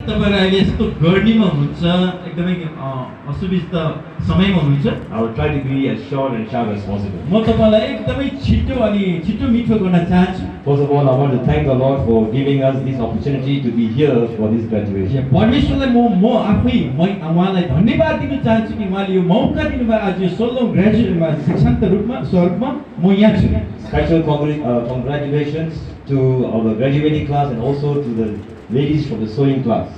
तपाईहरु अहिले यस्तो गर्नीमा हुनुहुन्छ एकदमै असुविस्ता समयमा हुनुहुन्छ I will try to be as short and sharp as possible. म तपाईलाई एकदमै छिटो अनि छिटो मिठो गर्न चाहन्छु First of all, I want to thank the Lord for giving us this opportunity to be here for this graduation. परमेश्वरलाई म आफै उहाँलाई धन्यवाद दिन चाहन्छु कि उहाँले यो मौका दिनुभयो आज यो 16औं ग्रेजुएटमा शिक्षान्त रूपमा स्वरूपमा म यहाँ छु Special congratulations to our graduating class and also to the ladies from the sewing class.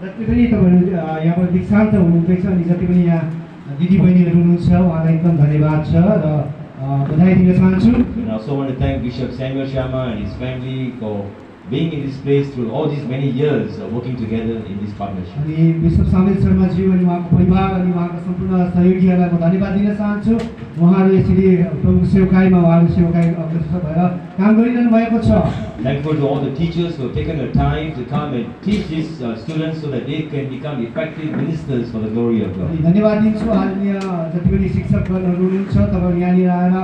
जति पनि तपाईहरु यहाँबाट दीक्षान्त हुनुहुँदैछ अनि जति पनि यहाँ दिदी बहिनीहरु हुनुहुन्छ उहाँलाई एकदम धन्यवाद छ र बधाई दिन चाहन्छु And I also want to thank Bishop Samuel Sharma and his family for being in this place through all these many years of working together in this partnership. अनि बिशप सामेल शर्मा जी अनि उहाँको परिवार अनि उहाँका सम्पूर्ण सहयोगीहरुलाई म धन्यवाद दिन चाहन्छु उहाँहरु यसरी प्रभुको सेवकाईमा उहाँहरु सेवकाई अग्रसर भएर काम गरिरहनु भएको छ Thankful to all the teachers who have taken the time to come and teach these students so that they can become effective ministers for the glory of God. धन्यवाद दिन्छु आदरणीय जति पनि शिक्षकगणहरु हुनुहुन्छ तपाईहरु यहाँनिर आएर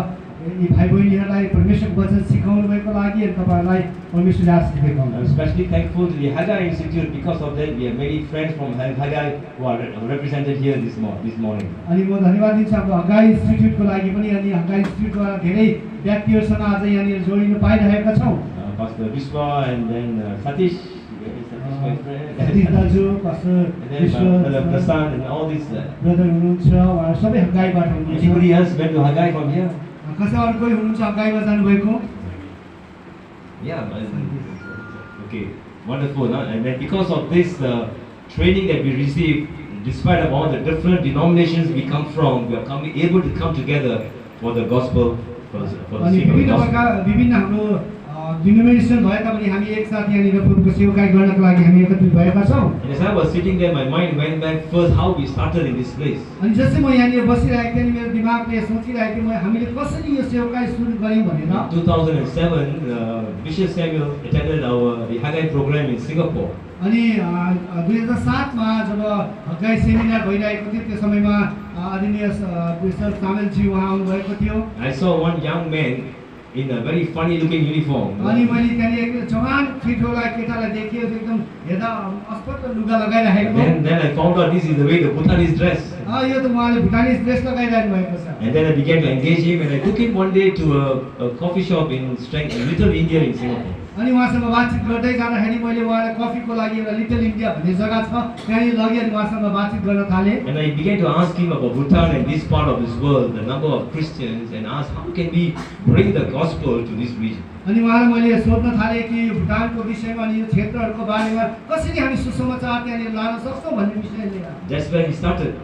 यी भाइ बहिनीहरुलाई परमेश्वरको वचन सिकाउनु भएको लागि अनि तपाईहरुलाई परमेश्वरले आशीष दिएको I'm especially thankful to the Haggai Institute. Because of that, we have many friends from Haggai who are represented here this morning. अनि म धन्यवाद दिन्छु हाम्रो हगाई इन्स्टिट्युटको लागि पनि अनि हगाई इन्स्टिट्युटबाट धेरै व्यक्तिहरुसँग आज यहाँनिर जोडिनु पाइरहेका छौं Pastor Vishwa and then Satish, Satish दाजु Pastor Vishwa, Prasad and all these. Brother हुनुहुन्छ उहाँहरु सबै हगाईबाट हुनुहुन्छ. Anybody else went to Haggai from here? कसै अरु कोही हुनुहुन्छ हगाईमा जानु भएको? Yeah, okay, wonderful. And then because of this training that we received, despite of all the different denominations we come from, we are able to come together for the gospel, for the sake of the gospel. विभिन्न हाम्रो denomination भए तापनि हामी एकसाथ यहाँनिर प्रभुको सेवाकाई गर्नको लागि हामी एकत्रित भएका छौं. And as I was sitting there, my mind went back first how we started in this place. अनि जसै म यहाँनिर बसिरहेको थिएँ नि मेरो दिमागले सोचिरहेको थिएँ म हामीले कसरी यो सेवाकाई सुरु गर्यौं भनेर. In 2007, Bishop Samuel attended the Haggai program in Singapore. अनि 2007 मा जब हगाई सेमिनार भइरहेको थियो त्यो समयमा आदरणीय बिशप सामेल जी वहाँ आउनु भएको थियो. I saw one young man in a very funny looking uniform. अनि मैले त्यहाँ एक जवान ठिठोला केटालाई देखेँ एकदम हेर्दा अस्पष्ट लुगा लगाइरहेको. Then I found out this is the way the Bhutanese dress. यो त उहाँले भुटानीज ड्रेस लगाइरहनु भएको छ. And then I began to engage him and I took him one day to a coffee shop in Little India in Singapore. अनि उहाँसँग बातचित गर्दै जाँदाखेरि मैले उहाँलाई कफीको लागि एउटा लिटल इन्डिया भन्ने जग्गा छ त्यहाँ लगे अनि उहाँसँग बातचित गर्न थाले. And I began to ask him about Bhutan and this part of this world, the number of Christians, and ask how can we bring the gospel to this region. अनि उहाँलाई मैले सोध्न थाले कि भुटानको विषयमा अनि यो क्षेत्रहरूको बारेमा कसरी हामी सुसमाचार त्यहाँनिर लान सक्छौं भन्ने विषय लिएर. That's where he started.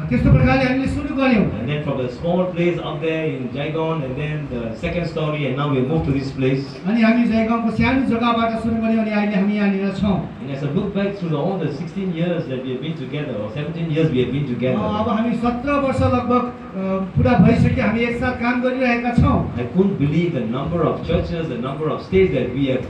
त्यस्तो प्रकारले हामीले सुरु गर्यौं. And then from a small place up there in Jaigon, and then the second story, and now we moved to this place. अनि हामी जयगाउँको सानो जग्गाबाट सुरु गर्यौं अनि अहिले हामी यहाँनिर छौं. And as I look back through all the 16 years that we have been together, or 17 years we have been together, अब हामी 17 वर्ष लगभग पुरा भइसक्यो हामी एकसाथ काम गरिरहेका छौं. I couldn't believe the number of churches, the number of states that we have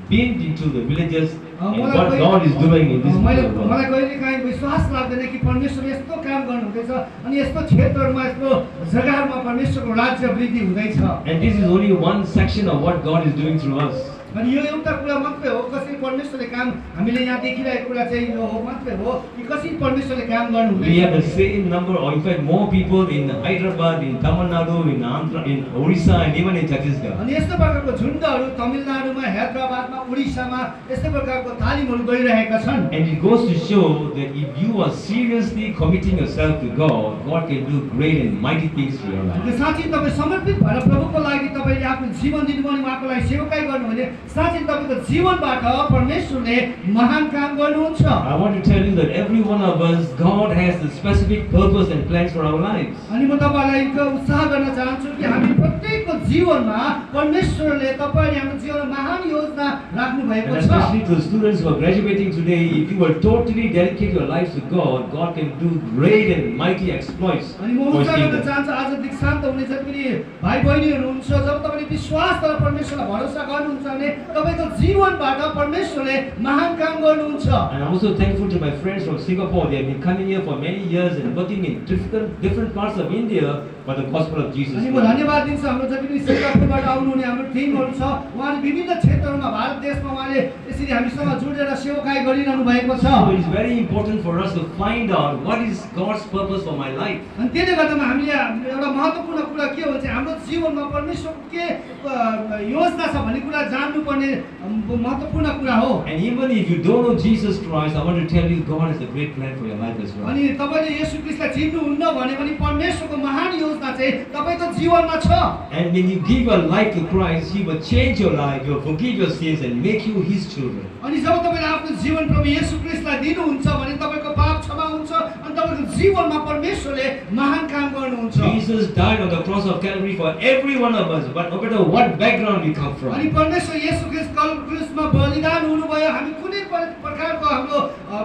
been into the villages, and what God is doing in this world. मलाई कहिले काहीँ विश्वास लाग्दैन कि परमेश्वर यस्तो काम गर्नुहुँदैछ अनि यस्तो क्षेत्रहरुमा यस्तो जग्गाहरुमा परमेश्वरको राज्य वृद्धि हुँदैछ. And this is only one section of what God is doing through us. अनि यो एउटा कुरा मात्रै हो कसरी परमेश्वरले काम हामीले यहाँ देखिरहेको कुरा चाहिँ यो हो मात्रै हो कि कसरी परमेश्वरले काम गर्नुहुँदैछ. We have the same number, or in fact more people in Hyderabad, in Tamil Nadu, in Andhra, in Orissa, and even in Chhattisgarh. अनि यस्तो प्रकारको झुण्डहरु तमिलनाडुमा, हैदराबादमा, उडिसामा यस्तो प्रकारको तालिमहरु गइरहेका छन्. And it goes to show that if you are seriously committing yourself to God, God can do great and mighty things through your life. त्यो साँच्चै तपाई समर्पित भएर प्रभुको लागि तपाईले आफ्नो जीवन दिनुभयो अनि उहाँको लागि सेवाकाई गर्नु भने साँच्चै तपाईको जीवनबाट परमेश्वरले महान काम गर्नुहुन्छ. I want to tell you that every one of us, God has a specific purpose and plans for our lives. अनि म तपाईलाई उत्साह गर्न चाहन्छु कि हामी प्रत्येकको जीवनमा परमेश्वरले तपाईले हाम्रो जीवनमा महान योजना राख्नु भएको छ. Especially to students who are graduating today, if you will totally dedicate your lives to God, God can do great and mighty exploits. अनि म उत्साह गर्न चाहन्छु आज दीक्षान्त हुने जति पनि भाइ बहिनीहरु हुनुहुन्छ जब तपाईले विश्वास गरेर परमेश्वरलाई भरोसा गर्नुहुन्छ भने तपाईको जीवनबाट परमेश्वरले महान काम गर्नुहुन्छ। And I'm also thankful to my friends from Singapore. They have been coming here for many years and working in different parts of India for the gospel of Jesus अनि म Christ. धन्यवाद दिन्छु हाम्रो जति पनि सिङ्गापुरबाट आउनुहुने हाम्रो टिमहरू छ, उहाँले विभिन्न क्षेत्रहरूमा भारत देशमा उहाँले यसरी हामीसँग जोडेर सेवाकाई गरिरहनु भएको छ। So it is very important for us to find out what is God's purpose for my life. अनि त्यसले गर्दामा हामीले एउटा महत्त्वपूर्ण कुरा के हो भने चाहिँ हाम्रो जीवनमा परमेश्वरको के योजना छ भन्ने कुरा जान्नुपर्ने महत्त्वपूर्ण कुरा हो। And even if you don't know Jesus Christ, I want to tell you God has a great plan for your life as well. अनि तपाईले येशू ख्रीष्टलाई चिन्नुहुन्न भने पनि परमेश्वरको महान योजना चाहिँ तपाईको जीवनमा छ। And when you give your life to Christ, He will change your life, He will forgive your sins and make you His children. अनि जब तपाईले आफ्नो जीवन प्रभु येशू ख्रीष्टलाई दिनुहुन्छ भने तपाईको पाप क्षमा हुन्छ अनि तपाईको जीवनमा परमेश्वरले महान काम गर्नुहुन्छ। Jesus died on the cross of Calvary for every one of us, but no matter what background we come अनि from. परमेश्वर येशू ख्रीष्ट क्रुसमा बलिदान हुनुभयो। हामी कुनै प्रकारको हाम्रो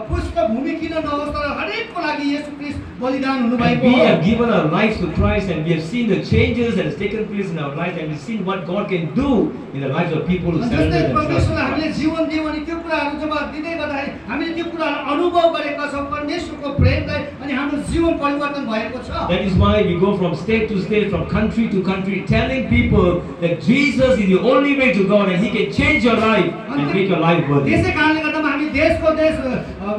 पृष्ठभूमि किन नहोस् तर हरेकको लागि येशू ख्रीष्ट बलिदान And हुनुभएको we हो। have given our lives to Christ and we have seen the changes that has taken place in our lives and we've seen what God can do in the lives of people who अनि surrender जस्तै themselves to परमेश्वरले हामीले Christ. जीवन दियौँ अनि त्यो कुराहरू जब दिँदै गर्दाखेरि हामीले त्यो कुराहरू अनुभव गरेका छौँ परमेश्वरको प्रेमलाई अनि हाम्रो जीवन परिवर्तन भएको छ। That is why we go from state to state, from country to country, telling people that Jesus is the only way to God and He can change your life and make your life worthy. त्यसै कारणले गर्दामा हामी देशको देश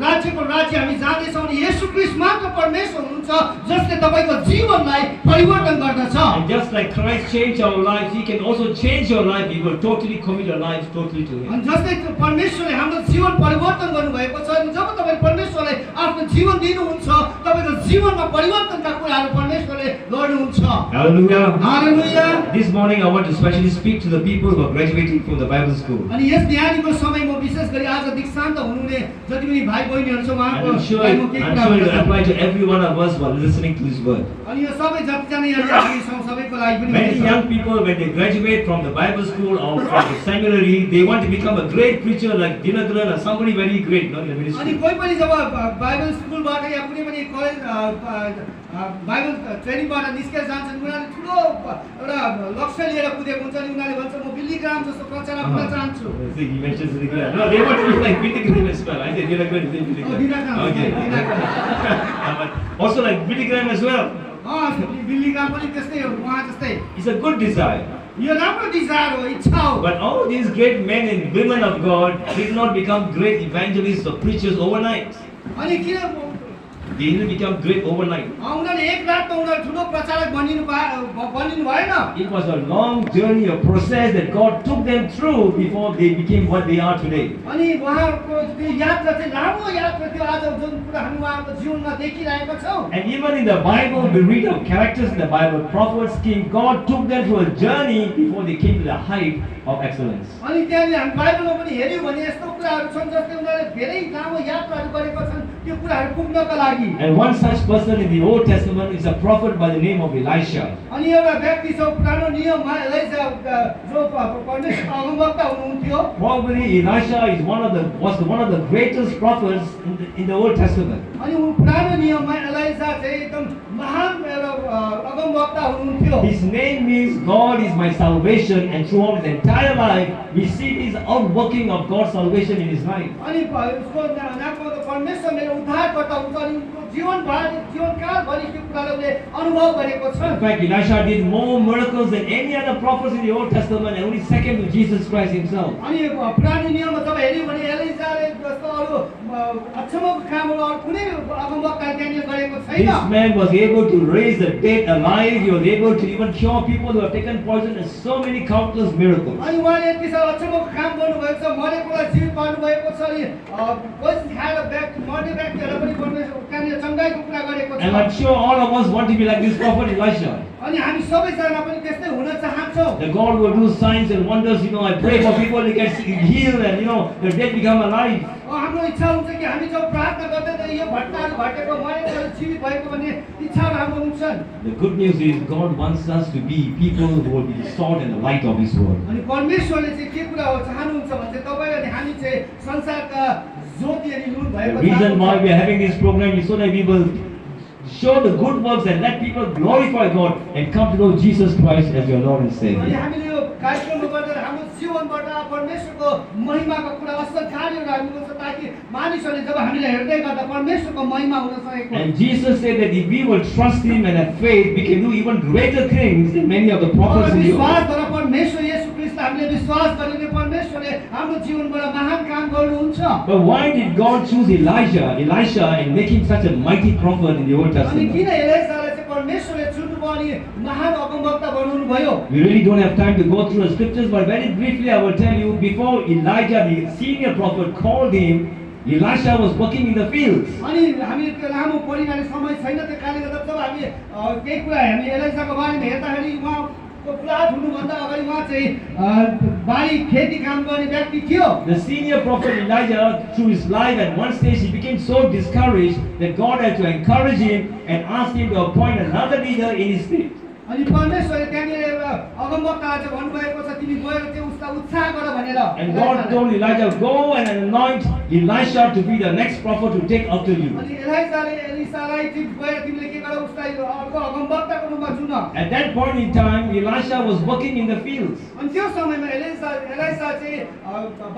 राज्यको राज्य हामी जाँदैछौँ अनि येशू ख्रीष्ट मात्र परमेश्वर हुनुहुन्छ जसले तपाईको जीवनलाई परिवर्तन गर्दछ। And just like Christ changed our lives, He can also change your life. He will totally commit your life totally to Him. अनि जस्तै परमेश्वरले हाम्रो जीवन परिवर्तन गर्नुभएको छ अनि जब तपाईले परमेश्वरलाई आफ्नो जीवन दिनुहुन्छ तपाईको जीवनमा परिवर्तनका कुराहरू परमेश्वरले गर्नुहुन्छ। Hallelujah. Hallelujah. This morning I want to specially speak to the people who are graduating from the Bible school. अनि यस बिहानीको समयमा विशेष गरी आज दीक्षान्त हुनुहुने जति पनि भाइ बहिनीहरू छ And उहाँको I'm sure बारेमा केही कुरा it will भन्न apply to every one of us who are listening to this word. अनि यो सबै जतिजना यहाँ हामी छौँ सबैको लागि पनि Many हुनेछ। young people, when they graduate from the Bible school or from the seminary, they want to become a great preacher like Dinakaran or somebody very great, not in the अनि ministry. कोही पनि जब Bible स्कुलबाट या कुनै पनि college Bible ट्रेनिङबाट निस्केर जान्छन् उनीहरूले ठुलो एउटा लक्ष्य लिएर कुदेको हुन्छ अनि उनीहरूले भन्छ म बिल्ली ग्राम जस्तो प्रचारक हुन चाहन्छु। See, he mentions it again. No, they want to be like Billy Graham as well. I said Dinakaran, he said Billy Oh, Graham. Dinakaran, Okay. Dinakaran. But also like Billy Graham as well. बिल्ली ग्राम पनि त्यस्तै हो उहाँ जस्तै। It's a good desire. यो राम्रो Dzire हो इच्छा हो। But all these great men and women of God did not become great evangelists or preachers overnight. अनि किन They didn't become great overnight. उनीहरूले एक रातमा उनीहरू ठुलो प्रचारक बनिनु भएन। It was a long journey, a process that God took them through before they became what they are today. अनि उहाँको त्यो यात्रा चाहिँ लामो यात्रा थियो आज जुन कुरा हामी उहाँको जीवनमा देखिरहेका छौँ। And even in the Bible, we read of characters in the Bible, prophets, king, God took them through a journey before they came to the height of excellence. अनि त्यहाँले हामी बाइबलमा पनि हेर्यौँ भने यस्तो कुराहरू छन् जसले उनीहरूले धेरै लामो यात्राहरू गरेका छन् त्यो कुराहरू पुग्नका लागि। And one such person in the Old Testament is a prophet by the name of Elisha. अनि एउटा व्यक्ति छ पुरानो नियममा एलिजा जो परमेश्वरको अगमवक्ता हुनुहुन्थ्यो। Probably Elisha is was one of the greatest prophets in the Old Testament. अनि पुरानो नियममा एलिजा चाहिँ एकदम महान एउटा अगमवक्ता हुनुहुन्थ्यो। His name means God is my salvation, and throughout his entire life we see this outworking of God's salvation in his life. अनि उसको नाममा त परमेश्वर मेरो उद्धारकर्ता हुन्छ अनि उनको जीवनकालभरि त्यो कुरालाई उसले अनुभव गरेको छ। In fact, Elisha did more miracles than any other prophets in the Old Testament, and only second to Jesus Christ himself. अनि पुरानो नियममा जब हेर्यौँ भने एलिजाले जस्तो अरू अचम्मको कामहरू अरू कुनै अगमवक्ताले त्यहाँनिर गरेको छैन। This man was able to raise the dead alive. He was able to even cure people who have taken poison, and so many countless miracles. अनि उहाँले यति साह्रो अचम्मको काम गर्नुभएको छ मरेकोलाई जीवित पार्नुभएको छ अनि पोइजन खाएर मर्ने व्यक्तिहरूलाई पनि परमेश्वर त्यहाँनिर चङ्गाइको कुरा गरेको छ। And I'm sure all of us want to be like this prophet Elisha. अनि हामी सबैजना पनि त्यस्तै हुन चाहन्छौँ। That God will do signs and wonders. I pray for people to get healed and the dead become alive. हाम्रो इच्छा हुन्छ कि हामी जब प्रार्थना गर्दै त यो घटनाहरू घटेको मरेको जीवित भएको भन्ने इच्छाहरू हाम्रो हुन्छन्। The good news is God wants us to be people who will be the salt and the light of His world. अनि परमेश्वरले चाहिँ के कुरा हो चाहनुहुन्छ भने चाहिँ तपाईँ अनि हामी चाहिँ संसारका ज्योति अनि नुन The भएको reason why we are having this program is so that we will show the good works and let people glorify God and come to know Jesus Christ as your Lord and अनि Savior. हामीले यो कार्यक्रममा गर्दा हाम्रो जीवन जीवनबाट परमेश्वरको महिमाको कुरा असल कार्यहरू हामी गर्छ ताकि मानिसहरूले जब हामीलाई हेर्दै गर्दा परमेश्वरको महिमा हुन सकेको And Jesus said that if we will trust Him and have faith, we can do even greater things than many of the prophets in the old. विश्वास गर परमेश्वर येशू ख्रीष्ट हामीले विश्वास गर्ने परमेश्वरले हाम्रो जीवनबाट महान काम गर्नुहुन्छ But why did God choose Elisha and make him such a mighty prophet in the Old अनि Testament? किन एलिसालाई चाहिँ परमेश्वरले चुन्नुभयो अनि महान अगमवक्ता बनाउनु भयो We really don't have time to go through the scriptures, but very briefly I will tell you, before Elijah, the senior prophet, called him, Elisha was working in the fields. अनि हामी त्यो लामो पढिरहने समय छैन त्यो कारणले गर्दा जब हामी केही कुरा हामी एलिसाको बारेमा हेर्दाखेरि उहाँको पुरात हुनुभन्दा अगाडि उहाँ चाहिँ बारी खेती काम गर्ने व्यक्ति थियो The senior prophet Elijah, through his life, at one stage he became so discouraged that God had to encourage him and asked him to appoint another leader in his state. अनि परमेश्वरले त्यहाँनिर एउटा अगमवक्तालाई चाहिँ भन्नुभएको छ तिमी गएर चाहिँ उसलाई उत्साह गर भनेर And God told Elijah, go and anoint Elisha to be the next prophet to take after you. अनि एलिसालाई चाहिँ गएर तिमीले के गर उसलाई अर्को अगमवक्ताको रूपमा चुन At that point in time, Elisha was working in the fields. अनि त्यो समयमा एलिसा चाहिँ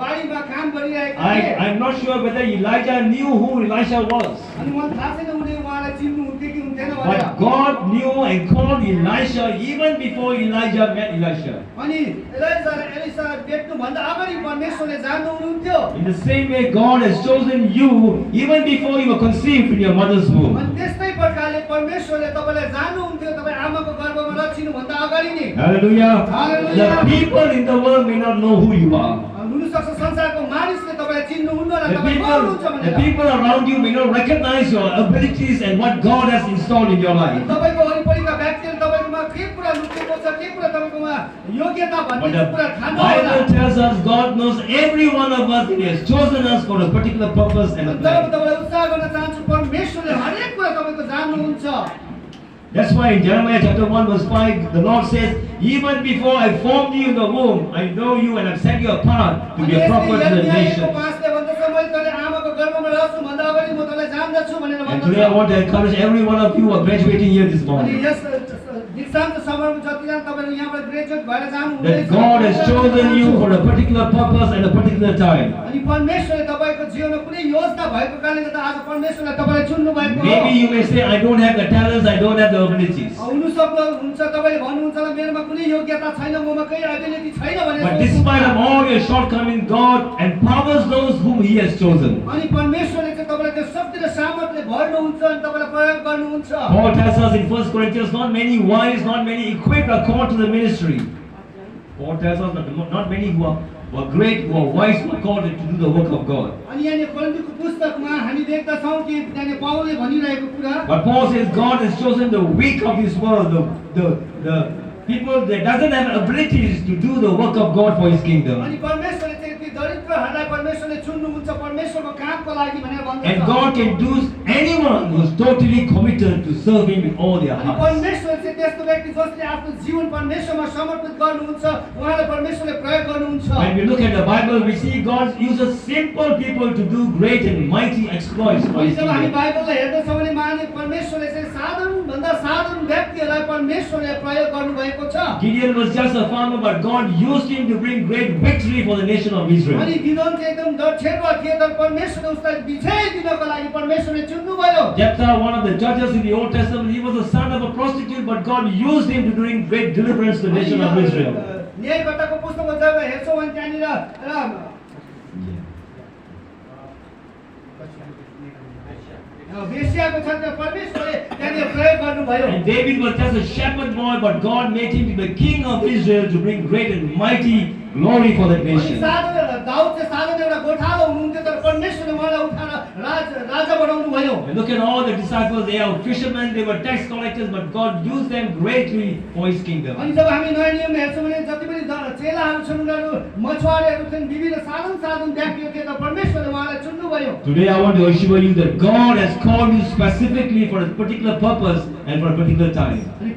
बारीमा काम गरिरहेको थिए I'm not sure whether Elijah knew who Elisha was. अनि मलाई थाहा छैन उनले उहाँलाई चिन्नुहुन्थ्यो कि हुन्थेन भनेर But God knew and called Elisha even before Elijah met Elisha. अनि एलिसा भेट्नु भन्दा अगाडि परमेश्वरले जान्नु हुनुहुन्थ्यो In the same way, God has chosen you even before you were conceived in your mother's womb. अनि त्यस्तै प्रकारले परमेश्वरले तपाईलाई जान्नुहुन्थ्यो तपाई आमाको गर्भमा रचिनु भन्दा अगाडि नै Hallelujah. Hallelujah. The people in the world may not know who you are. हुन सक्छ संसारको मानिसले तपाईलाई चिन्नुहुन्न र The तपाई को हुनुहुन्छ people, the भनेर people around you may not recognize your abilities and what God has installed in your life. तपाईको वरिपरिका व्यक्तिले तपाईकोमा के कुरा लुकेको छ के कुरा तपाईकोमा योग्यता But भन्ने the कुरा थाहा नहोला Bible tells us God knows every one of us and He has chosen us for a particular purpose and a तर plan. तपाईलाई उत्साह गर्न चाहन्छु परमेश्वरले हरेक कुरा तपाईको जान्नुहुन्छ That's why in Jeremiah chapter 1 verse 5, the Lord says, even before I formed you in the womb, I know you and I've set you apart to be a prophet to the nations. And today I want to encourage every one of you who are graduating here this morning, that God has chosen you for a particular purpose and a particular time. Maybe you may say, I don't have the talents, I don't have the abilities. But despite of all your shortcomings, God empowers those whom He has chosen. Paul tells us in 1 Corinthians, not many wise, not many equipped are called to the ministry. Paul tells us that not many who are great, who are wise, who are called to do the work of God. But Paul says God has chosen the weak of His world, the people that doesn't have abilities to do the work of God for His kingdom. And God can use anyone who is totally committed to serve Him with all their heart. When we look at the Bible, we see God uses simple people to do great and mighty exploits for His kingdom. Gideon was just a farmer, but God used him to bring great victory for the nation of Israel. Jephthah, one of the judges in the Old Testament, he was the son of a prostitute, but God used him to bring great deliverance to the nation of Israel. And David was just a shepherd boy, but God made him the king of Israel to bring great and mighty glory for that nation. And look at all the disciples, they are fishermen, they were tax collectors, but God used them greatly for His kingdom. Today I want to assure you that God has called you specifically for a particular purpose and for a particular time. And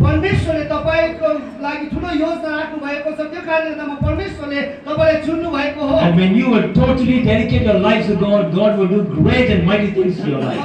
when you will totally dedicate your lives to God, God will do great and mighty things in your life.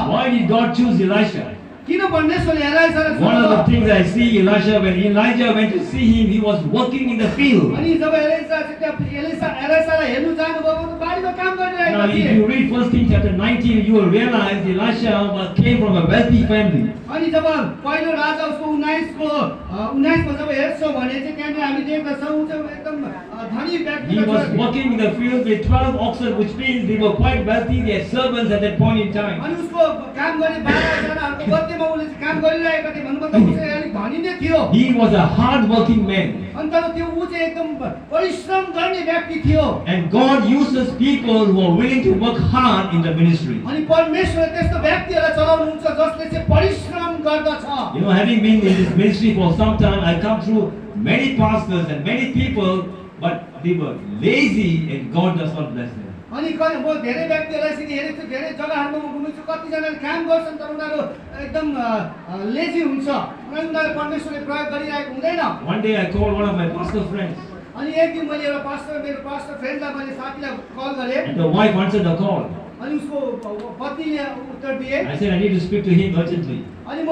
Why did God choose Elisha? किन परमेश्वरले एलाइसालाई One of the चलाउनु? things I see Elisha, when Elijah went to see him, he was working in the field. अनि जब एलाइसालाई हेर्नु जानुभयो भने बारीमा काम Now, गरिरहेका if थिए। you read 1 Kings chapter 19, you will realize Elisha came from a wealthy family. अनि जब पहिलो राजा उसको 19 जब हेर्छौँ भने चाहिँ त्यहाँनिर हामी देख्दछौँ ऊ चाहिँ एकदम धनी He व्यक्ति was working in the field with 12 oxen, which means they were quite wealthy. They had servants at that point in time. अनि उसको काम गर्ने 12 जनाहरूको मध्येमा उसले चाहिँ काम गरिरहेका थिए भन्नु मतलब ऊ चाहिँ अलिक धनी नै थियो। He was a hard-working man. अनि तर त्यो ऊ चाहिँ एकदम परिश्रम गर्ने व्यक्ति थियो। And God uses people who are willing to work hard in the ministry. अनि परमेश्वरले त्यस्तो व्यक्तिहरूलाई चलाउनुहुन्छ जसले चाहिँ परिश्रम गर्दछ। You know, having been in this ministry for some time, I come through many pastors and many people, but they were lazy and God does not bless them. अनि म धेरै व्यक्तिहरूलाई चाहिँ हेरेको छु, धेरै जग्गाहरूमा म घुमेको छु, कतिजनाले काम गर्छन् तर उनीहरू एकदम लेजी हुन्छ, उनीहरूले परमेश्वरले प्रयोग गरिरहेको हुँदैन। One day I called one of my pastor friends, अनि एक दिन मैले एउटा मेरो पास्टर फ्रेन्डलाई मैले साथीलाई कल गरेँ and the wife answered the call. अनि उसको पत्नीले उत्तर दिए। I said I need to speak to him urgently. अनि म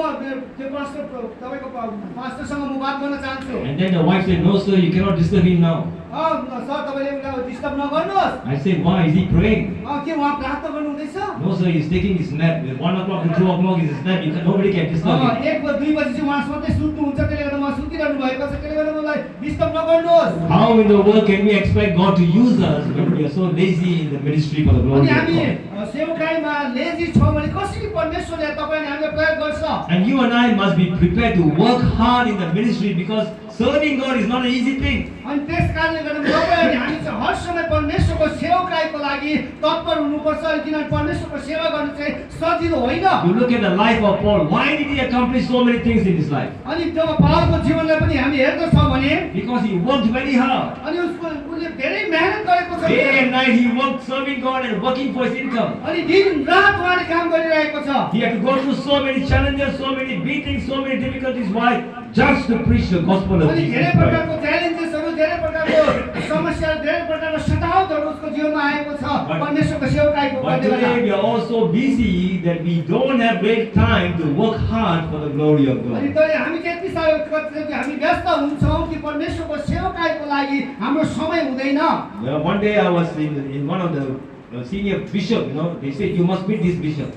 त्यो पास्टर तपाईको पास्टरसँग म बात गर्न चाहन्छु। And then the wife said, "No, sir, you cannot disturb him now." Sir तपाईले उनीलाई डिस्टर्ब नगर्नुहोस्। I said, "Why? Is he praying?" के उहाँ प्रार्थना गर्नु हुँदैछ? No, sir, he's taking his nap. At 1 o'clock to 2 o'clock is his nap. Nobody can disturb him. 1 वा 2 बजे चाहिँ उहाँ सधैँ सुत्नुहुन्छ, त्यसले गर्दा उहाँ सुतिरहनु भएको छ, त्यसले गर्दा मलाई डिस्टर्ब नगर्नुहोस्। How in the world can we expect God to use us when we are so lazy in the ministry for the glory अनि of हामी God? सेवकाईमा लेजी छौँ भने कसरी परमेश्वरले तपाईले हामीलाई प्रयोग गर्छ? And you and I must be prepared to work hard in the ministry because serving God is not an easy thing. अनि त्यस कारणले गर्दा तपाईँ अनि हामी चाहिँ हर समय परमेश्वरको सेवकाईको लागि तत्पर हुनुपर्छ, किनभने परमेश्वरको सेवा गर्नु चाहिँ सजिलो होइन। You look at the life of Paul. Why did he accomplish so many things in his life? अनि जब पावलको जीवनलाई पनि हामी हेर्दछौँ भने Because he worked very hard. अनि उसले धेरै मेहनत गरेको छ। Day and night he worked serving God and working for his income. अनि दिन रात उहाँले काम गरिरहेको छ। He had to go through so many challenges, so many beatings, so many difficulties. Why? Just to preach the gospel of अनि Jesus धेरै Christ. प्रकारको च्यालेन्जेसहरू, धेरै प्रकारको समस्याहरू, धेरै प्रकारको सतावटहरू उसको जीवनमा आएको छ परमेश्वरको सेवकाईको But गर्दै today गर्दा। we are all so busy that we don't have great time to work hard for the glory of अनि God. तर हामी चाहिँ यति साह्रो कति हामी व्यस्त हुन्छौँ कि परमेश्वरको सेवकाईको लागि हाम्रो समय हुँदैन। Well, one day I was in one of the senior bishop, they said you must meet this bishop.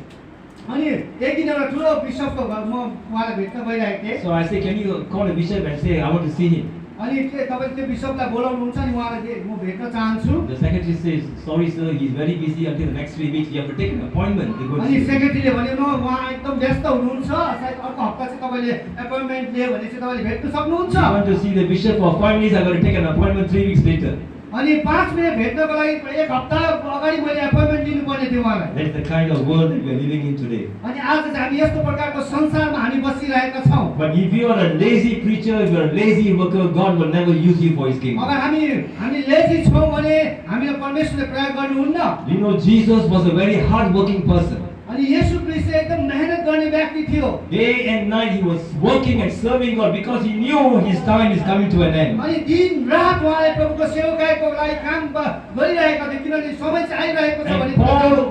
अनि एक दिन एउटा ठुलो बिशपको घर म उहाँलाई भेट्न गइरहेको थिएँ। So I said, can you call the bishop and say I want to see him? अनि तपाईले त्यो बिशपलाई बोलाउनुहुन्छ नि, उहाँलाई म भेट्न चाहन्छु। The secretary says, sorry sir, he's very busy until the next 3 weeks. You have to take an appointment to go to अनि see him. सेक्रेटरीले भन्यो न उहाँ एकदम व्यस्त हुनुहुन्छ, सायद अर्को हप्ता चाहिँ तपाईले एपोइन्टमेन्ट लियो भने चाहिँ तपाईले भेट्न सक्नुहुन्छ। I want to see the bishop for 5 minutes. I got to take an appointment 3 weeks later. अनि 5 मिनेट भेट्नको लागि एक हप्ता अगाडि मैले एपोइन्टमेन्ट लिनुपर्ने थियो उहाँलाई। That's the kind of world that we are living in today. अनि आज चाहिँ हामी यस्तो प्रकारको संसारमा हामी बसिरहेका छौँ। But if you are a lazy preacher, if you are a lazy worker, God will never use you for His kingdom. अगर हामी लेजी छौँ भने हामीलाई परमेश्वरले प्रयोग गर्नुहुन्न। You know, Jesus was a very hard-working person. अनि येशू ख्रीष्ट एकदम मेहनत गर्ने व्यक्ति थियो। Day and night he was working and serving God because he knew his time is coming to an end. अनि दिन रात उहाँले प्रभुको सेवकाईको लागि काम गरिरहेका थिए, किनभने समय चाहिँ आइरहेको छ And भने।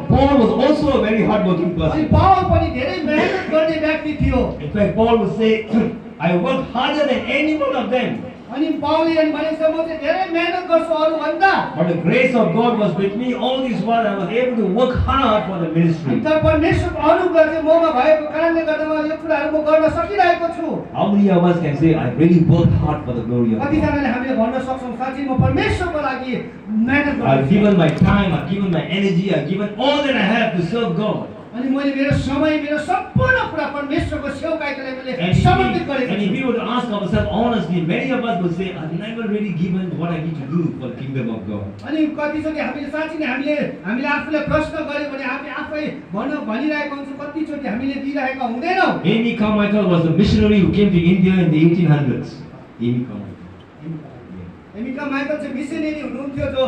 Paul was also a very hard-working अनि person. पावल पनि धेरै मेहनत गर्ने व्यक्ति थियो। In fact, Paul would say, I worked harder than any one of them. अनि पावलले भनेको छ म चाहिँ धेरै मेहनत गर्छु अरू भन्दा। But the grace of God was with me all this while. I was able to work hard for the ministry. तर परमेश्वरको अनुग्रह चाहिँ ममा भएको कारणले गर्दा यो कुराहरू म गर्न सकिरहेको छु। How many of us can say, I really worked hard for the glory of God? कतिजनाले हामीले भन्न सक्छौँ साँच्चै म परमेश्वरको लागि मेहनत I've गर्छु। given my time, I've given my energy, I've given all that I have to serve God. अनि मैले मेरो समय मेरो सम्पूर्ण कुरा परमेश्वरको सेवकाईको लागि मैले And समर्पित if गरेको छु। we were to ask ourselves honestly, many of us would say, I've never really given what I need to do for the kingdom of God. अनि कतिचोटि हामीले साँच्चै नै हामीले आफूलाई प्रश्न गर्यो भने आफै भनिरहेको हुन्छ, कतिचोटि हामीले दिइरहेका हुँदैनौँ। Amy Carmichael was a missionary who came to India in the 1800s. Amy Carmichael. Amy Carmichael चाहिँ मिसनरी हुनुहुन्थ्यो जो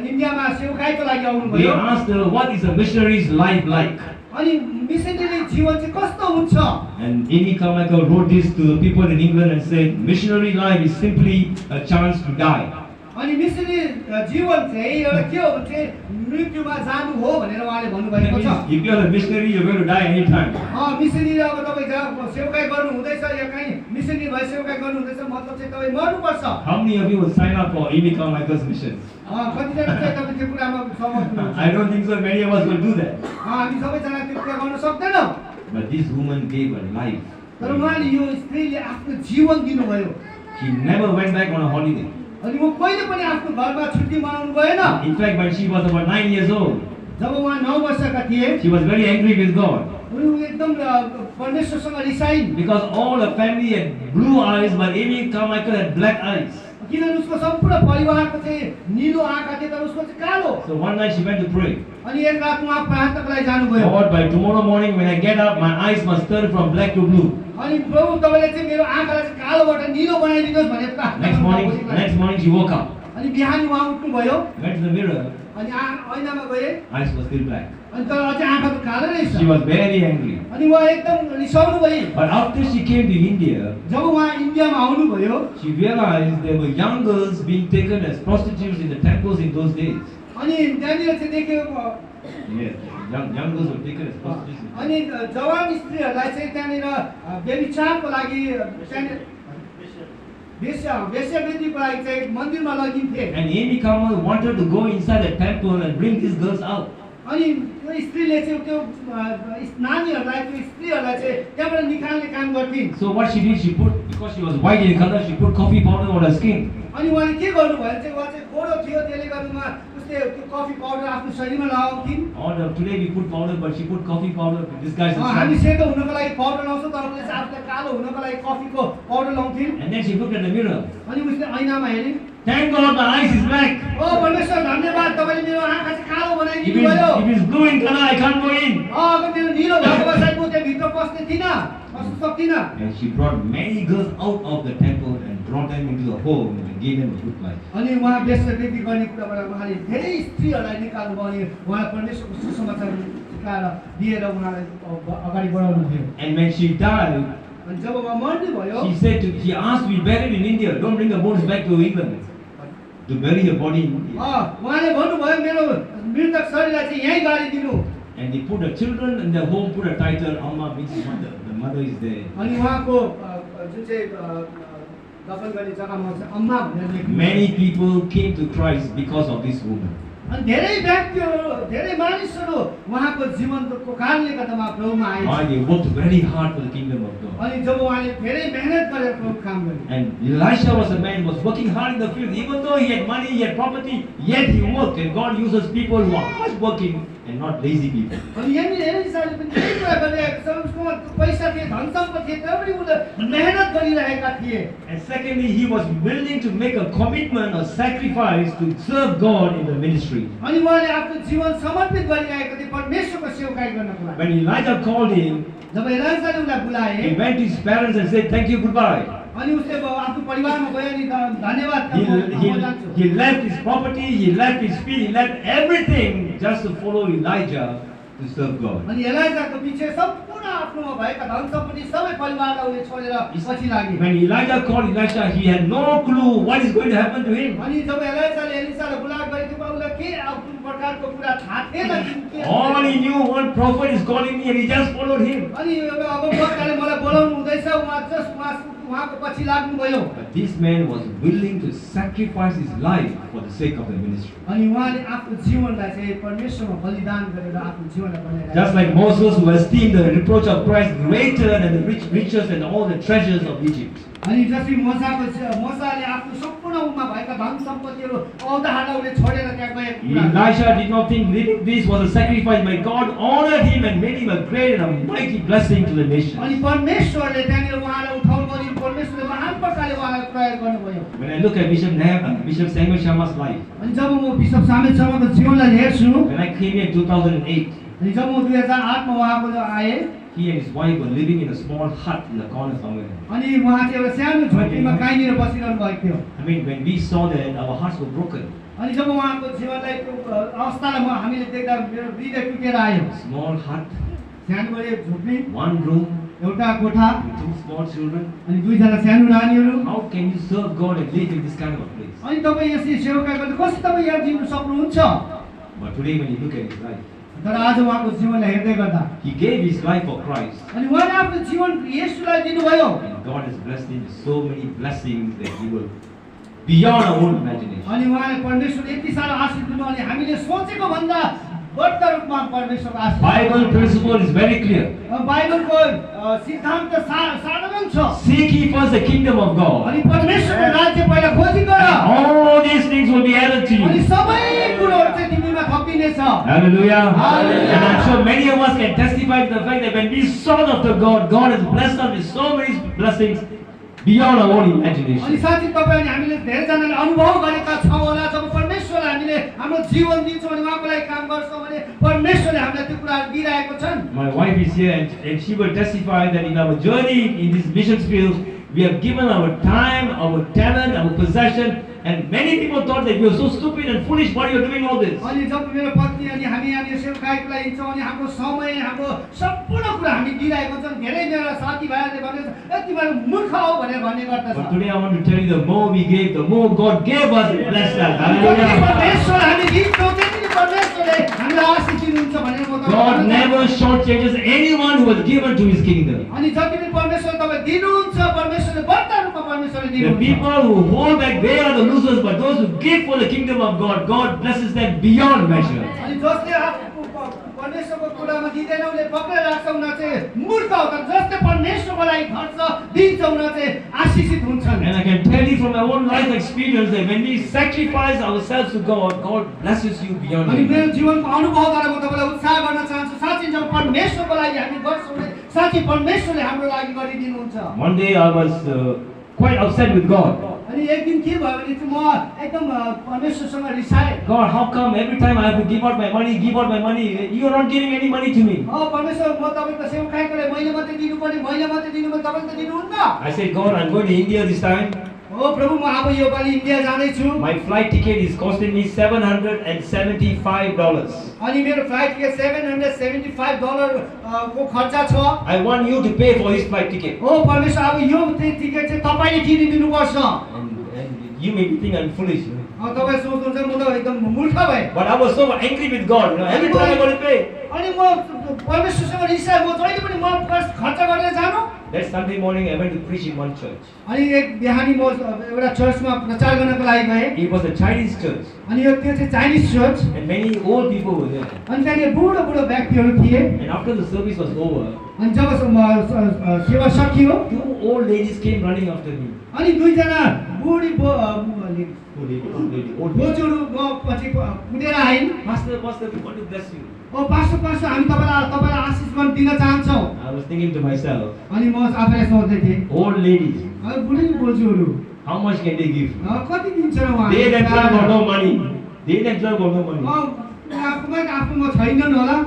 इन्डियामा सेवकाईको लागि They आउनुभयो। asked her, what is a missionary's life like? अनि मिसनरी जीवन चाहिँ कस्तो हुन्छ? And Amy Carmichael wrote this to the people in England and said, missionary life is simply a chance to die. अनि मिसनरी जीवन चाहिँ एउटा के हो भने मृत्युमा जानु हो भनेर उहाँले भन्नुभएको छ। If you are a missionary, you are going to die anytime. Missionary अब तपाईँ जहाँ सेवकाई गर्नु हुँदैछ या कहीँ मिसनरी भए सेवकाई गर्नु हुँदैछ मतलब चाहिँ तपाईँ मर्नुपर्छ। How many of you will sign up for Amy Carmichael's missions? कतिजना चाहिँ तपाईँ त्यो कुरामा सहमत हुनुहुन्छ? I don't think so. Many of us will do that. हामी सबैजना त्यो कुरा गर्न सक्दैनौँ। But this woman gave her life. तर उहाँले यो स्त्रीले आफ्नो जीवन दिनुभयो। She never went back on a holiday. अनि म कहिले पनि आफ्नो घरमा छुट्टी मनाउनु गएन। In fact, when she was about 9 years old, जब उहाँ 9 वर्षका थिए, she was very angry with God. उनी एकदम परमेश्वरसँग रिसाइन्। Because all her family had blue eyes, but Amy Carmichael had black eyes. किनभने उसको सम्पूर्ण परिवारको चाहिँ निलो आँखा थियो तर उसको चाहिँ कालो। So one night she went to pray. अनि एक रात उहाँ प्रार्थनाको लागि जानुभयो। Lord, by tomorrow morning when I get up, my eyes must turn from black to blue. अनि प्रभु तपाईले चाहिँ मेरो आँखालाई चाहिँ कालोबाट निलो बनाइदिनुहोस् भनेर प्रार्थना गर्नुभयो। Next morning she woke up. अनि बिहान उहाँ उठ्नुभयो। Went to the mirror. अनि ऐनामा गए। Eyes were still black. अनि तर अझै आँखा त कालो रहेछ। She was very angry. अनि उहाँ एकदम रिसाउनु भयो। But after she came to India, जब उहाँ इन्डियामा आउनुभयो, she realized there were young girls being taken as prostitutes in the temples in those days. अनि त्यहाँनिर चाहिँ देख्यो Yes, young girls were taken as prostitutes. अनि जवान स्त्रीहरूलाई चाहिँ त्यहाँनिर व्यभिचारको लागि त्यहाँनिर वेश्यावृत्तिको लागि चाहिँ मन्दिरमा लगिन्थे। And Amy Carmichael wanted to go inside the temple and bring these girls out. अनि त्यो स्त्रीले चाहिँ त्यो नानीहरूलाई त्यो स्त्रीहरूलाई चाहिँ त्यहाँबाट निकाल्ने काम गर्थिन्। So what she did, she put, because she was white in color, she put coffee powder on her skin. अनि उहाँले के गर्नुभयो चाहिँ उहाँ चाहिँ गोरो थियो त्यसले गर्दामा उसले त्यो कफी पाउडर आफ्नो शरीरमा लगाउँथिन्। Or today we put powder, but she put coffee powder to disguise हामी herself. सेतो हुनको लागि पाउडर लाउँछौँ तर उसले चाहिँ आफूलाई कालो हुनको लागि कफीको powder लाउँथिन्। And then she looked at the mirror. अनि उसले ऐनामा हेरिन्। Thank God my eyes is black. ओ परमेश्वर धन्यवाद तपाईले मेरो आँखा चाहिँ कालो If बनाइदिनु भयो। it's blue in color, I can't go in. अगर मेरो निलो भएको भए सायद म त्यहाँ भित्र पस्ने थिइनँ, पस्न सक्दिनँ। And she brought many girls out of the temple and brought them into the home and gave them a good life. अनि उहाँ वेश्यावृत्ति गर्ने कुराबाट उहाँले धेरै स्त्रीहरूलाई निकाल्नु भयो अनि उहाँलाई परमेश्वरको सुसमाचार सिकाएर दिएर उहाँलाई अगाडि बढाउनु भयो। And when she died, अनि जब उहाँ मर्नु भयो, she asked to be buried in India. Don't bring her bones back to England. To bury her body in India. उहाँले भन्नुभयो मेरो मृतक शरीरलाई चाहिँ यहीँ गाडिदिनु। And they put the children in their home, put a title, Amma means mother. The mother is there. अनि उहाँको जुन चाहिँ दफन गर्ने जग्गामा चाहिँ अम्मा भनेर लेख्नु। Many people came to Christ because of this woman. अनि धेरै व्यक्तिहरू धेरै मानिसहरू उहाँको जीवनको कारणले गर्दामा प्रभुमा आए। Why? They worked very hard for the kingdom of God. अनि जब उहाँले धेरै मेहनत गरेर प्रभुको काम गरे। And Elisha was a man who was working hard in the field. Even though he had money, he had property, yet he worked. And God uses people who are hard working and not lazy people. अनि यहाँनिर एलिसाले पनि त्यही कुरा गरिरहेको छ। उसकोमा पैसा थियो, धन सम्पत्ति थियो, तर पनि उनले मेहनत गरिरहेका थिए। And secondly, he was willing to make a commitment or sacrifice to serve God in the ministry. अनि उहाँले आफ्नो जीवन समर्पित गरिरहेका थिए परमेश्वरको सेवाकाई गर्नको लागि। When Elijah called him, जब एलिसाले उनलाई बुलाए, he went to his parents and said, "Thank you, goodbye." अनि उसले आफ्नो परिवारमा गयो अनि धन्यवाद He left his property, he left his field, he left everything just to follow Elijah to serve God. अनि एलिसाको पछि सम्पूर्ण आफ्नोमा भएका धन सम्पत्ति सबै परिवारलाई उनले छोडेर पछि लागे। When Elijah called Elisha, he had no clue what is going to happen to him. अनि जब एलिसाले बुलाए गरेको थियो उनलाई के आफ्नो प्रकारको कुरा थाहा थिएन। All he knew, one prophet is calling me, and he just followed him. अनि अब वक्ताले मलाई बोलाउनु हुँदैछ, उहाँको पछि लाग्नु भयो। But this man was willing to sacrifice his life for the sake of the ministry. अनि उहाँले आफ्नो जीवनलाई चाहिँ परमेश्वरमा बलिदान गरेर आफ्नो जीवनलाई बनाएर Just like Moses, who esteemed the reproach of Christ greater than the riches and all the treasures of Egypt. अनि जसरी मोसाले आफ्नो सम्पूर्ण उमा भएका धन सम्पत्तिहरू औँधाहरूलाई उनले छोडेर त्यहाँ गएको। Elisha did not think this was a sacrifice, but God honored him and made him a great and a mighty blessing to the nation. अनि परमेश्वरले त्यहाँनिर उहाँलाई उठाउनु भयो, परमेश्वरले महान प्रकारले उहाँलाई प्रयोग गर्नुभयो। When I look at Bishop Samuel Sharma's life, अनि जब म बिशप सामेल शर्माको जीवनलाई हेर्छु, when I came here in 2008, अनि जब म 2008 मा उहाँको आए, he and his wife were living in a small hut in the corner somewhere. अनि उहाँ चाहिँ एउटा सानो झोपडीमा कहीँनिर बसिरहनु भएको थियो। I mean, when we saw that, our hearts were broken. अनि जब उहाँको जीवनलाई त्यो अवस्थालाई हामीले देख्दा मेरो हृदय टुटेर आयो। Small hut, सानो बडे झोपडी, one room, एउटा कोठा with 2 small children. अनि दुईजना सानो नानीहरू। How can you serve God and live in this kind of a place? अनि तपाईँ यसरी सेवाकाई गर्दा कसरी तपाईँ यहाँ जिउन सक्नुहुन्छ? But today when you look at his life, तर आज उहाँको जीवनलाई हेर्दै गर्दा he gave his life for Christ. अनि उहाँले आफ्नो जीवन येशूलाई दिनुभयो And God has blessed him with so many blessings that he will beyond our own imagination. अनि उहाँले परमेश्वरले यति साह्रो आशीष दिनुभयो अनि हामीले सोचेको भन्दा बढ्ता रूपमा परमेश्वरको आशीष। Bible principle is very clear. बाइबलको सिद्धान्त साधारण छ। Seek ye first the kingdom of God. अनि परमेश्वरको राज्य पहिला खोजी गर। All these things will be added to अनि you. सबै कुरोहरू चाहिँ तिमीमा थपिनेछ। Hallelujah. Hallelujah. And I'm sure many of us can testify to the fact that when we sought after God, God has blessed us with so many blessings beyond our own अनि imagination. साथी तपाईँ अनि हामीले धेरैजनाले अनुभव गरेका छौँ होला जब परमेश्वरलाई हामीले हाम्रो जीवन दिन्छौँ अनि उहाँको लागि काम गर्छौँ भने परमेश्वरले हामीलाई त्यो कुराहरू दिइरहेको छन्। My wife is here and she will testify that in our journey in this mission field, we have given our time, our talent, our possession, and many people thought that we were so stupid and foolish. Why are you doing all this? अनि जब मेरो पत्नी अनि हामी यहाँ यो सेवाकाईको लागि हिँड्छौँ अनि हाम्रो समय हाम्रो सम्पूर्ण कुरा हामी दिइरहेको छौँ। धेरै मेरा साथीभाइहरूले भने यति बेला मूर्ख हो भनेर भन्ने गर्दछ। But today I want to tell you, the more we gave, the more God gave us and blessed us. जति Hallelujah. परमेश्वर हामी दिन्छौँ त्यति नै परमेश्वरले हामीलाई आशीष दिनुहुन्छ भनेर म God तपाईँलाई never shortchanges anyone who was given to His kingdom. अनि जति पनि परमेश्वर तपाईँ दिनुहुन्छ परमेश्वरले बढ्ता रूपमा परमेश्वरले The दिनुहुन्छ। people who hold back, they are the losers, but those who give for the kingdom of God, God blesses them beyond measure. अनि जसले परमेश्वरको कुरामा दिँदैन उसले पक्रेर राख्छ उनीहरू चाहिँ मूर्ख हो। तर जसले परमेश्वरको लागि खर्च दिन्छ उनीहरू चाहिँ आशीषित हुन्छन्। And I can tell you from my own life experience that when we sacrifice ourselves to God, God blesses you beyond अनि मेरो measure. जीवनको अनुभवबाट म तपाईँलाई उत्साह गर्न चाहन्छु। साँच्चै जब परमेश्वरको लागि हामी गर्छौँ भने साँच्चै परमेश्वरले हाम्रो लागि गरिदिनुहुन्छ। One day I was quite upset with God. अनि एक दिन के भयो भने चाहिँ म एकदम परमेश्वरसँग रिसाएँ। God, how come every time I have to give out my money, you are not giving any money to me? परमेश्वर म तपाईँको सेवाकाईको लागि मैले मात्रै दिनुपर्ने तपाईँले त दिनुहुन्न। I said, God, I'm going to India this time. ओ प्रभु म अब यो पालि इन्डिया जाँदैछु। My flight ticket is costing me $775. अनि मेरो फ्लाइट टिकट $775 को खर्चा छ। I want you to pay for his flight ticket. ओ परमेश्वर अब यो टिकट चाहिँ तपाईले किनिदिनुपर्छ। And you may be thinking I'm foolish. तपाईँ सोच्नुहुन्छ म त एकदम मूर्ख भएँ। But I was so angry with God. Every time I got to pay. अनि म परमेश्वरसँग रिसाएँ। म जहिले पनि म खर्च गरेर जानु। That Sunday morning I went to preach in one church. अनि एक बिहानी म एउटा चर्चमा प्रचार गर्नको लागि गएँ। It was a Chinese church. अनि यो त्यो चाहिँ Chinese church. And many old people were there. अनि त्यहाँ बुढो व्यक्तिहरू थिए। And after the service was over, अनि जब सेवा सकियो 2 old ladies came running after me. अनि दुईजना बुढी Old बोजूहरू म पछि कुदेर आइन्। Pastor, we want to bless you. ओ पास्टर हामी तपाईलाई आशीष गर्न दिन चाहन्छौँ। I was thinking to myself, अनि म आफैलाई सोच्दै थिएँ old ladies, बुढी बोजूहरू how much can they give? कति दिन्छन् उहाँ? They themselves got no money. आफूमा छैनन् होला।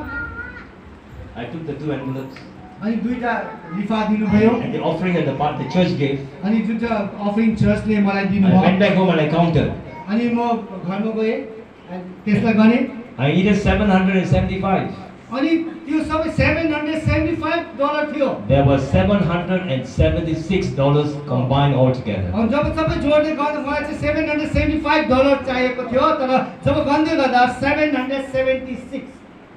I took the 2 envelopes अनि दुईटा लिफा दिनुभयो। and the offering that the church gave. अनि जुन चाहिँ अफरिङ चर्चले मलाई I दिनुभयो। went back home and I counted. अनि म घरमा गएँ त्यसलाई गरेँ। I needed 775. अनि त्यो सबै $775 थियो। There was $776 combined altogether. अनि जब सबै जोड्दै गर्दा मलाई चाहिँ $775 चाहिएको थियो तर जब गन्दै गर्दा $776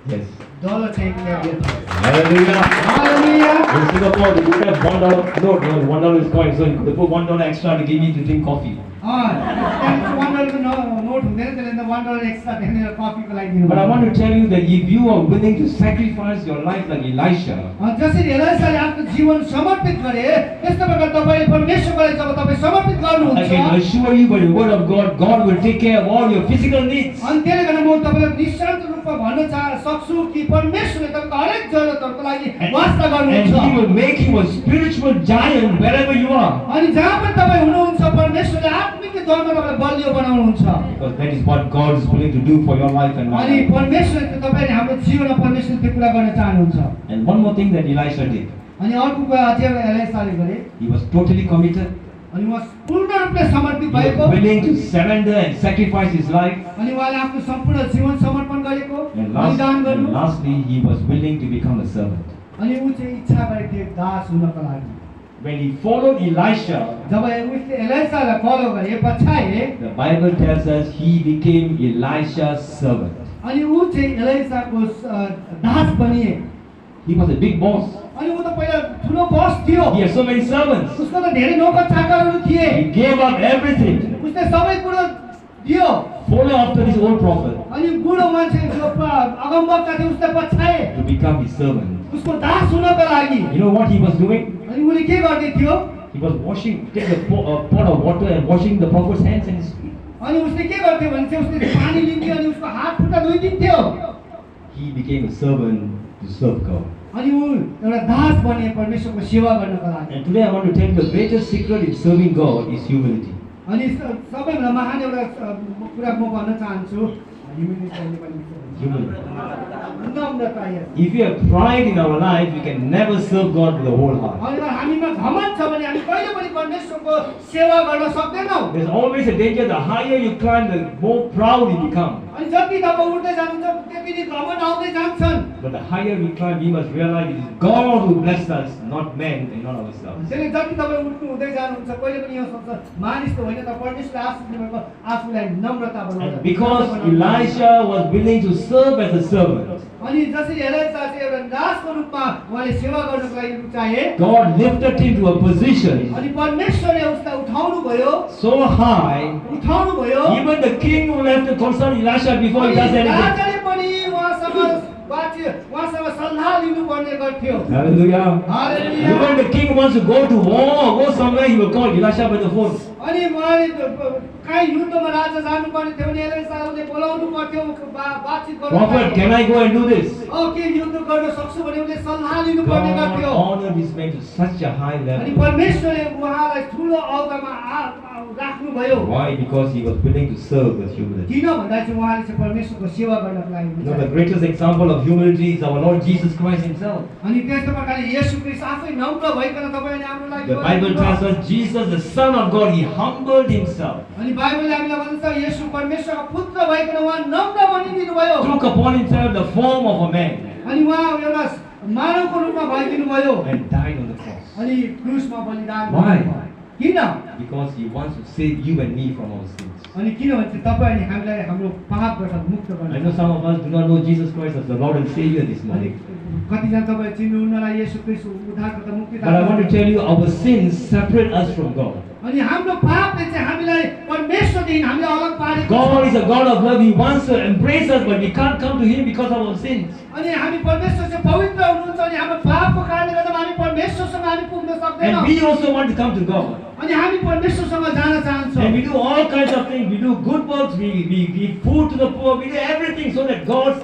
Yes. चाहिएको थियो। Hallelujah. Hallelujah. In Singapore, they don't have $1 note. $1 is coin, so you could put $1 extra to give me to drink coffee. $1 को नोट हुँदैन त्यसले त $1 एक्स्ट्रा दिएर कफीको लागि दिनु। But I want to tell you that if you are willing to sacrifice your life like Elisha, जसरी एलिसाले आफ्नो जीवन समर्पित गरे त्यस्तो प्रकार तपाईले परमेश्वरको लागि जब तपाईँ समर्पित I गर्नुहुन्छ can assure you by the word of God, God will take care of all your physical needs. अनि त्यसले गर्दा म तपाईलाई निश्चित रूपमा भन्न सक्छु कि परमेश्वरले तपाईको हरेक जरुरतहरुको लागि वास्ता And गर्नुहुन्छ। He will make you a spiritual giant wherever you are. अनि जहाँ पनि तपाईँ हुनुहुन्छ परमेश्वरले आत्मिक तौरमा तपाईलाई बलियो बनाउनुहुन्छ। Because that is what God is willing to do for your life and my अनि life. परमेश्वरले तपाईले हाम्रो जीवनमा परमेश्वरले त्यो कुरा गर्न चाहनुहुन्छ। And one more thing that Elisha did. अनि अर्को कुरा अझै एलिसाले गरे He was totally committed. अनि उहाँ पूर्ण रूपले समर्पित He was भएको willing to surrender and sacrifice his life. अनि उहाँले आफ्नो सम्पूर्ण जीवन समर्पण गरेको And बलिदान गर्नु। lastly, he was willing to become a servant. अनि ऊ चाहिँ इच्छा गरेको थियो दास हुनको लागि। When he followed Elisha, जब उसले एलिसालाई फलो गरे पछाए the Bible tells us he became Elisha's servant. अनि ऊ चाहिँ एलिसाको दास बनिए। He was a big boss. अनि ऊ त पहिला ठुलो बस थियो। He had so many servants. उसको त धेरै नोकर चाकरहरू थिए। He gave up everything उसले सबै कुरो दियो। to follow after this old prophet अनि बुढो मान्छे जो अगमवक्ता थियो उसले पछाए to become his servant. उसको दास हुनको लागि। You know what he was doing? अनि उसले के गर्दै थियो? He was taking a pot of water and washing the prophet's hands and his feet. अनि उसले के गर्थ्यो भने चाहिँ उसले पानी लिन्थ्यो अनि उसको हात खुट्टा धोइदिन्थ्यो। He became a servant to serve God. अनि ऊ एउटा दास बने परमेश्वरको सेवा गर्नको लागि। And today I want to tell you the greatest secret in serving God is humility. अनि सबैभन्दा महान एउटा कुरा म भन्न चाहन्छु Humility. Namrata. If we have pride in our life, we can never serve God with the whole heart. अनि हामीमा घमण्ड छ भने हामी कहिले पनि परमेश्वरको सेवा गर्न सक्दैनौँ। There's always a danger. The higher you climb, the more proud you become. अनि जति तपाईँ उठ्दै जानुहुन्छ त्यति नै घमण्ड आउँदै जान्छन्। But the higher we climb, we must realize it is God who blessed us, not men and not ourselves. त्यसले जति तपाईँ उठ्नु हुँदै जानुहुन्छ कहिले पनि यो सोच्छ मानिसको होइन त परमेश्वरले आशीष दिनुभएको आफूलाई नम्रता बनाउँछ। And because Elisha was willing to serve as a servant, अनि जसरी एलिसा चाहिँ एउटा दासको रूपमा उहाँले सेवा गर्नको लागि रुचाए, God lifted him to a position अनि परमेश्वरले उसलाई उठाउनु भयो, so high, उठाउनु भयो। even the king will have to consult Elisha before he does anything. राजाले पनि उहाँसँग सल्लाह लिनुपर्ने गर्थ्यो। Hallelujah. Hallelujah. Even the king wants to go to war, go somewhere, he will call Elisha by the phone. अनि उहाँले कहीँ युद्धमा राजा जानुपर्ने थियो भने एलिसाले बोलाउनु पर्थ्यो, बातचित गर्नु Prophet, पर्थ्यो। can I go and do this? के युद्ध गर्न सक्छु भने उसले सल्लाह लिनुपर्ने God गर्थ्यो। honored this man to such a high अनि level. परमेश्वरले उहाँलाई ठुलो औकामा राख्नु भयो। Why? Because he was willing to serve with humility. किन भन्दा चाहिँ उहाँले चाहिँ परमेश्वरको सेवा गर्नको लागि You know, the greatest example of humility is our Lord Jesus Christ himself. अनि त्यस्तो प्रकारले येशू ख्रीष्ट आफै नम्र भइकन तपाईले हाम्रो लागि The Bible tells us Jesus, the Son of God, he humbled himself, अनि बाइबलले हामीलाई भन्छ येशू परमेश्वरको पुत्र भइकन उहाँ नम्र बनिदिनु भयो। took upon himself the form of a man अनि उहाँ एउटा मानवको रूपमा भइदिनु भयो and died on the cross. अनि क्रुसमा बलिदान Why? गर्नुभयो। किन? Because he wants to save you and me from our sins. अनि किनभने चाहिँ तपाईँ अनि हामीलाई हाम्रो पापबाट मुक्त I know गर्नु। some of us do not know Jesus Christ as the Lord and Savior this अनि morning. कतिजना तपाईँ चिन्नुहुन्नला येशू ख्रीष्ट उद्धारकर्ता But I want to मुक्तिदाता। tell you, our sins separate us from God. अनि हाम्रो पापले चाहिँ हामीलाई परमेश्वरदेखि हामीले अलग पारेको छ। God is a God of love. He wants to embrace us, but we can't come to Him because of our sins. अनि हामी परमेश्वर चाहिँ पवित्र हुनुहुन्छ अनि हाम्रो पापको कारणले गर्दा हामी परमेश्वरसँग हामी पुग्न And सक्दैनौँ। we also want to come to God. अनि हामी परमेश्वरसँग जान चाहन्छौँ। And we do all kinds of things. We do good works. We give food to the poor. We do everything so that God's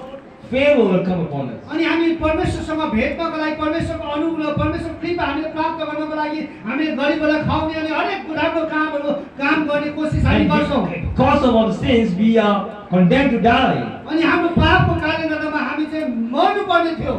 favor will come upon us. अनि हामी परमेश्वरसँग भेट्नको लागि परमेश्वरको अनुग्रह परमेश्वर कृपा हामीले प्राप्त गर्नको लागि हामीले गरिबलाई खुवाउने अनि हरेक राम्रो काम गर्ने कोसिस हामी And गर्छौँ। because of our sins, we are condemned to die. अनि हाम्रो पापको कारणले गर्दामा हामी चाहिँ मर्नु पर्ने थियो।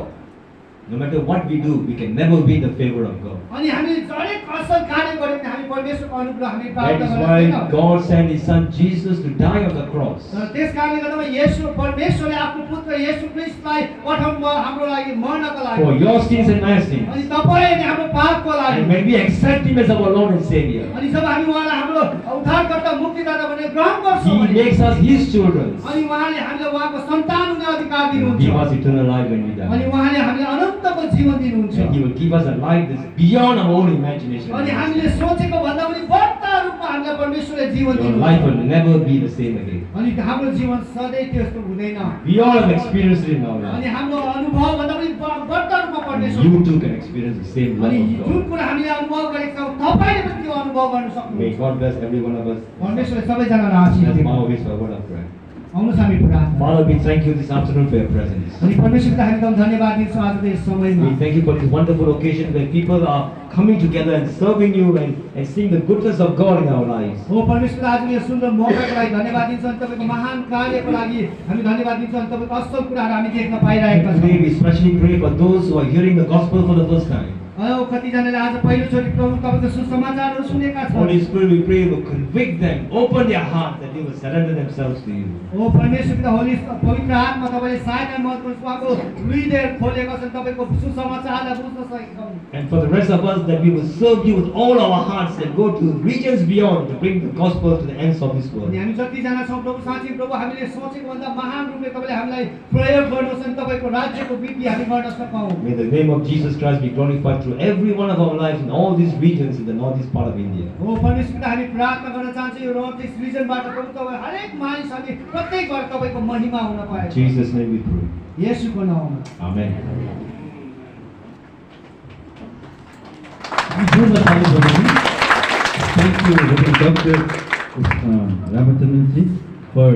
No matter what we do, we can never win the favor of God. अनि हामी हरेक असल कार्य गर्यो भने हामी परमेश्वरको अनुग्रह हामी That प्राप्त is गर्न why सक्दैनौँ। God sent His Son Jesus to die on the cross. तर त्यस कारणले गर्दामा येशू परमेश्वरले आफ्नो पुत्र येशू ख्रीष्टलाई पठाउनु हाम्रो लागि मर्नको लागि। For your sins and my sins. अनि तपाईँ अनि हाम्रो पापको लागि। And when we accept Him as our Lord and Savior, अनि जब हामी उहाँलाई हाम्रो उद्धारकर्ता मुक्तिदाता भनेर ग्रहण गर्छौँ He भने makes us His children. अनि उहाँले हामीलाई उहाँको सन्तान हुने अधिकार He will दिनुहुन्छ। give us eternal life when we अनि die. उहाँले हामीलाई अनन्तको जीवन दिनुहुन्छ। And He will give us a life that's beyond our own imagination. अनि हामीले सोचेको भन्दा पनि बढ्ता रूपमा हामीलाई परमेश्वरले जीवन Your life दिनुहुन्छ। will never be the same again. अनि हाम्रो जीवन सधैँ त्यस्तो हुँदैन। We all have experienced it in our अनि life. हाम्रो अनुभव भन्दा पनि बढ्ता रूपमा परमेश्वर You too can experience the same love अनि of जुन God. कुरा हामीले अनुभव गरेका छौँ तपाईँले पनि त्यो अनुभव गर्न May सक्नुहुन्छ। God bless every one of us. परमेश्वरले सबैजनालाई आशीष Let's दिनु। bow our heads for a word of prayer. आउनुहोस् हामी प्रार्थना। Father, we thank you this afternoon for your presence. अनि परमेश्वरलाई हामी एकदम धन्यवाद दिन्छौँ आजको यस समयमा। We thank you for this wonderful occasion where people are coming together and serving you and seeing the goodness of God in our lives. हो परमेश्वर आजको यस सुन्दर मौकाको लागि धन्यवाद दिन्छौँ अनि तपाईँको महान कार्यको लागि हामी धन्यवाद दिन्छौँ अनि तपाईँको असल कुराहरू हामी देख्न पाइरहेका Today छौँ। we especially pray for those who are hearing the gospel for the first time. कतिजनाले आज पहिलोचोटि प्रभु तपाईँको सुसमाचारहरू सुनेका छन्। Holy Spirit, we pray, will convict them, open their heart, that they will surrender themselves to you. ओ परमेश्वर पिता होली पवित्र आत्मा तपाईँले सायद महत्त्वपूर्ण उहाँको हृदय खोलेका छन् तपाईँको सुसमाचारलाई बुझ्न सकेका हुन्। And for the rest of us, that we will serve you with all our hearts and go to regions beyond to bring the gospel to the ends of this world. अनि हामी जतिजना छौँ प्रभु साँच्चै प्रभु हामीले सोचेको भन्दा महान रूपले तपाईँले हामीलाई प्रयोग गर्नुहोस् अनि तपाईँको राज्यको वृद्धि हामी गर्न सकौँ। May the name of Jesus Christ be glorified through every one of our lives in all these regions in the northeast part of India. ओ परमेश्वर पिता हामी प्रार्थना गर्न चाहन्छौँ यो नर्थ इस्ट रिजनबाट प्रभु तपाईँ हरेक मानिस अनि प्रत्येकबाट तपाईँको महिमा हुन पाए। In Jesus' name we pray. येशूको नाममा Amen. Thank you, Dr. Ramachandra ji, for